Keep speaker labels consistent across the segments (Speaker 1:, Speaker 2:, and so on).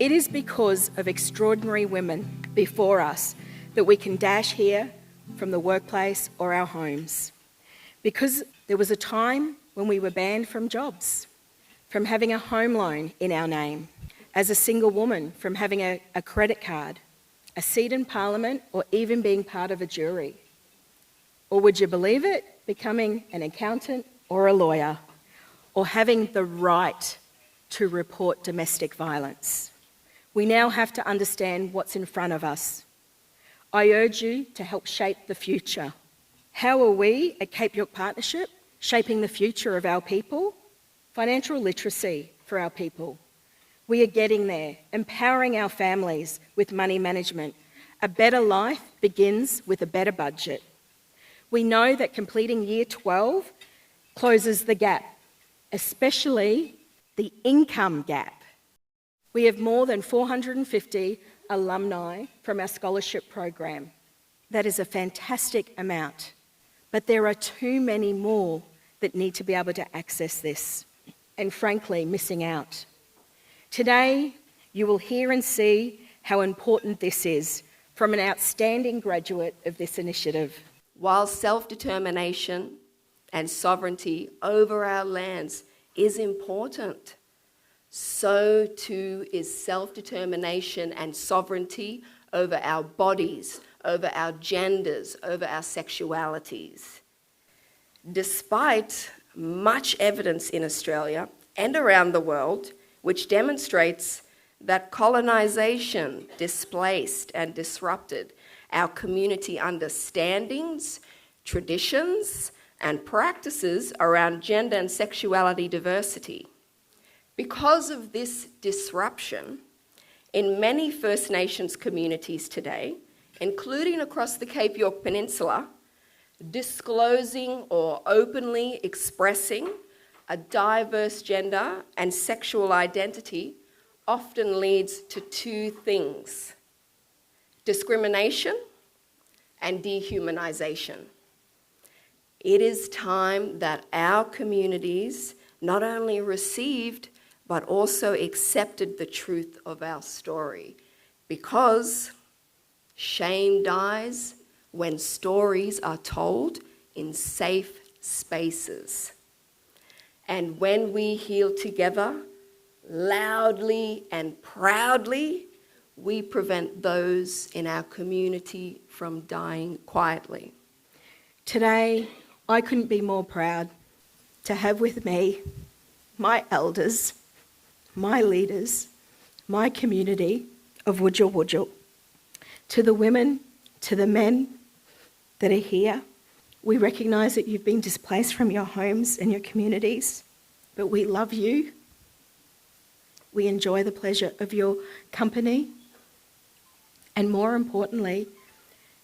Speaker 1: It is because of extraordinary women before us that we can dash here from the workplace or our homes. Because there was a time when we were banned from jobs, from having a home loan in our name, as a single woman, from having a credit card, a seat in Parliament, or even being part of a jury. Or would you believe it, becoming an accountant or a lawyer, or having the right to report domestic violence. We now have to understand what's in front of us. I urge you to help shape the future. How are we at Cape York Partnership shaping the future of our people? Financial literacy for our people. We are getting there, empowering our families with money management. A better life begins with a better budget. We know that completing Year 12 closes the gap, especially the income gap. We have more than 450 alumni from our scholarship program. That is a fantastic amount, but there are too many more that need to be able to access this, and frankly, missing out. Today, you will hear and see how important this is from an outstanding graduate of this initiative.
Speaker 2: While self-determination and sovereignty over our lands is important, so too is self-determination and sovereignty over our bodies, over our genders, over our sexualities. Despite much evidence in Australia and around the world which demonstrates that colonisation displaced and disrupted our community understandings, traditions, and practices around gender and sexuality diversity. Because of this disruption, in many First Nations communities today, including across the Cape York Peninsula, disclosing or openly expressing a diverse gender and sexual identity often leads to two things: discrimination and dehumanization. It is time that our communities not only received but also accepted the truth of our story, because shame dies when stories are told in safe spaces. And when we heal together, loudly and proudly, we prevent those in our community from dying quietly.
Speaker 1: Today, I couldn't be more proud to have with me my elders, my leaders, my community of Wujal Wujal. To the women, to the men that are here, we recognise that you've been displaced from your homes and your communities, but we love you. We enjoy the pleasure of your company. And more importantly,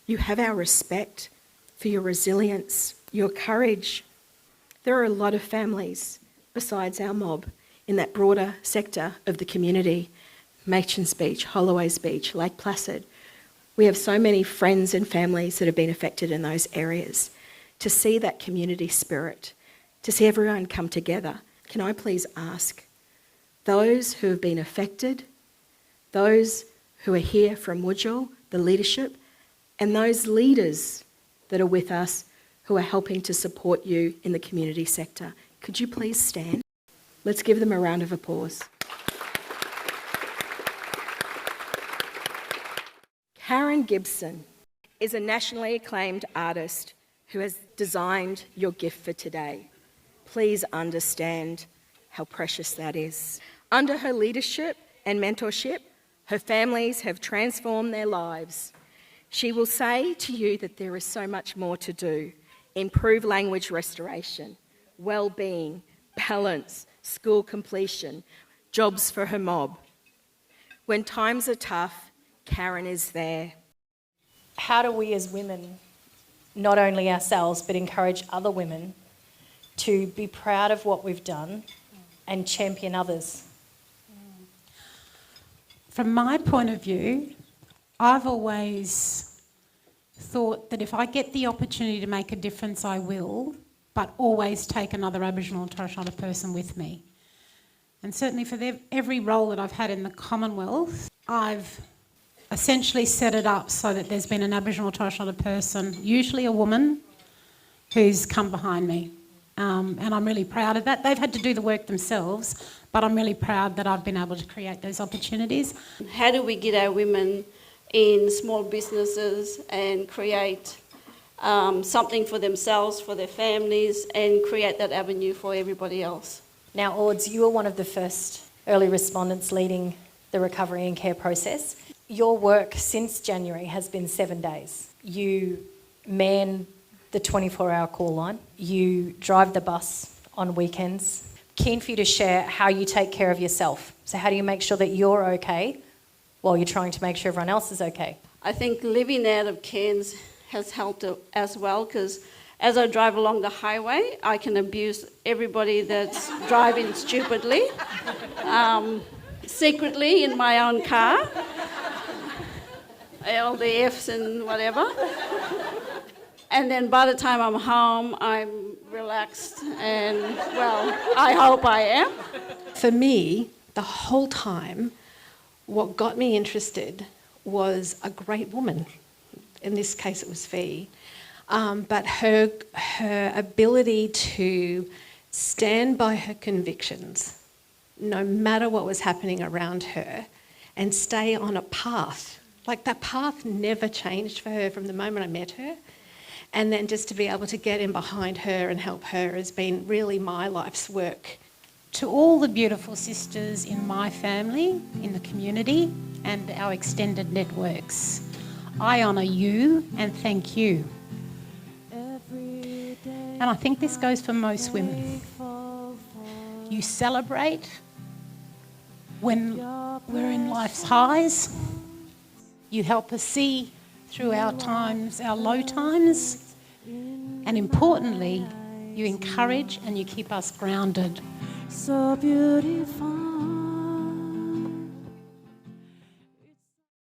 Speaker 1: you have our respect for your resilience, your courage. There are a lot of families besides our mob in that broader sector of the community. Machan's Beach, Holloway's Beach, Lake Placid. We have so many friends and families that have been affected in those areas. To see that community spirit, to see everyone come together, can I please ask those who have been affected, those who are here from Wujal, the leadership, and those leaders that are with us who are helping to support you in the community sector, could you please stand? Let's give them a round of applause. Karen Gibson is a nationally acclaimed artist who has designed your gift for today. Please understand how precious that is. Under her leadership and mentorship, her families have transformed their lives. She will say to you that there is so much more to do. Improve language restoration, well-being, balance, school completion, jobs for her mob. When times are tough, Karen is there.
Speaker 3: How do we as women, not only ourselves, but encourage other women to be proud of what we've done and champion others?
Speaker 4: From my point of view, I've always thought that if I get the opportunity to make a difference, I will, but always take another Aboriginal and Torres Strait Islander person with me. And certainly for every role that I've had in the Commonwealth, I've essentially set it up so that there's been an Aboriginal or Torres Strait Islander person, usually a woman, who's come behind me. And I'm really proud of that. They've had to do the work themselves, but I'm really proud that I've been able to create those opportunities.
Speaker 5: How do we get our women in small businesses and create something for themselves, for their families, and create that avenue for everybody else?
Speaker 3: Now, Ords, you were one of the first early respondents leading the recovery and care process. Your work since January has been 7 days. You man the 24-hour call line. You drive the bus on weekends. Keen for you to share how you take care of yourself. So how do you make sure that you're okay while you're trying to make sure everyone else is okay?
Speaker 5: I think living out of Cairns has helped as well, because as I drive along the highway, I can abuse everybody that's driving stupidly, secretly in my own car, all the F's and whatever. And then by the time I'm home, I'm relaxed and, well, I hope I am.
Speaker 6: For me, the whole time, what got me interested was a great woman. In this case, it was Fee. But her ability to stand by her convictions, no matter what was happening around her, and stay on a path. Like, that path never changed for her from the moment I met her. And then just to be able to get in behind her and help her has been really my life's work.
Speaker 4: To all the beautiful sisters in my family, in the community, and our extended networks, I honour you and thank you. And I think this goes for most women. You celebrate when we're in life's highs. You help us see through our times, our low times. And importantly, you encourage and you keep us grounded.
Speaker 7: So beautiful.